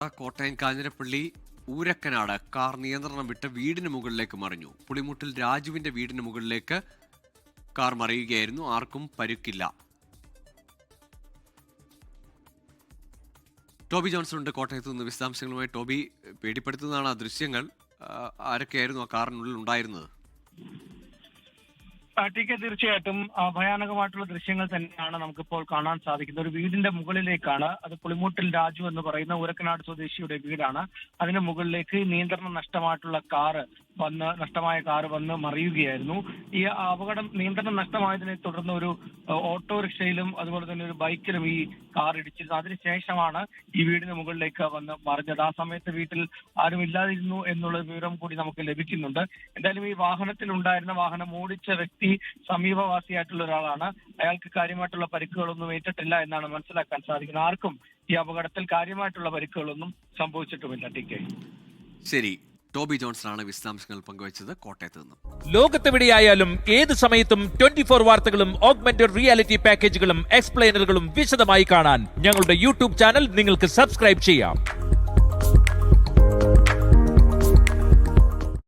Kottayam Kanjirappally ഊരക്കനാട് car നിയന്ത്രണം വിട്ട് വീടിന് മുകളിലേക്ക് മറിഞ്ഞു. പുളിമുട്ടിൽ രാജുവിന്റെ വീടിന് മുകളിലേക്ക് കാർ മറിയുകയായിരുന്നു. ആർക്കും പരുക്കില്ല. ടോബി ജോൺസൺ ഉണ്ട് കോട്ടയത്ത് നിന്ന് വിശദാംശങ്ങളുമായി. ടോബി, പേടിപ്പെടുത്തുന്നതാണ് ആ ദൃശ്യങ്ങൾ. ആരൊക്കെയായിരുന്നു ആ കാറിനുള്ളിൽ ഉണ്ടായിരുന്നത്? തീർച്ചയായിട്ടും ഭയാനകമായിട്ടുള്ള ദൃശ്യങ്ങൾ തന്നെയാണ് നമുക്കിപ്പോൾ കാണാൻ സാധിക്കുന്നത്. ഒരു വീടിന്റെ മുകളിലേക്കാണ്, അത് പുളിമൂട്ടിൽ രാജു എന്ന് പറയുന്ന ഊരക്കനാട് സ്വദേശിയുടെ വീടാണ്. അതിന് മുകളിലേക്ക് നിയന്ത്രണം നഷ്ടമായ കാറ് വന്ന് മറിയുകയായിരുന്നു. ഈ അപകടം നിയന്ത്രണം നഷ്ടമായതിനെ തുടർന്ന് ഒരു ഓട്ടോറിക്ഷയിലും അതുപോലെ തന്നെ ഒരു ബൈക്കിലും ഈ കാർ ഇടിച്ചിരുന്നു. അതിനുശേഷമാണ് ഈ വീടിന് മുകളിലേക്ക് വന്ന് മറിഞ്ഞത്. ആ സമയത്ത് വീട്ടിൽ ആരും ഇല്ലാതിരുന്നു എന്നുള്ള വിവരം കൂടി നമുക്ക് ലഭിക്കുന്നുണ്ട്. എന്തായാലും ഈ വാഹനം ഓടിച്ച വ്യക്തി സമീപവാസിയായിട്ടുള്ള ഒരാളാണ്. അയാൾക്ക് കാര്യമായിട്ടുള്ള പരിക്കുകളൊന്നും ഏറ്റിട്ടില്ല എന്നാണ് മനസ്സിലാക്കാൻ സാധിക്കുന്നത്. ആർക്കും ഈ അപകടത്തിൽ കാര്യമായിട്ടുള്ള പരിക്കുകളൊന്നും സംഭവിച്ചിട്ടുമില്ല. ശരി, ടോബി ജോൺസൺ വിശദാംശങ്ങൾ പങ്കുവച്ചത് കോട്ടയത്ത് നിന്നും. ലോകത്തെവിടെയായാലും ഏത് സമയത്തും 24 വാർത്തകളും ഓഗ്മെന്റഡ് റിയാലിറ്റി പാക്കേജുകളും എക്സ്പ്ലെയിനറുകളും വിശദമായി കാണാൻ ഞങ്ങളുടെ യൂട്യൂബ് ചാനൽ നിങ്ങൾക്ക് സബ്സ്ക്രൈബ് ചെയ്യാം.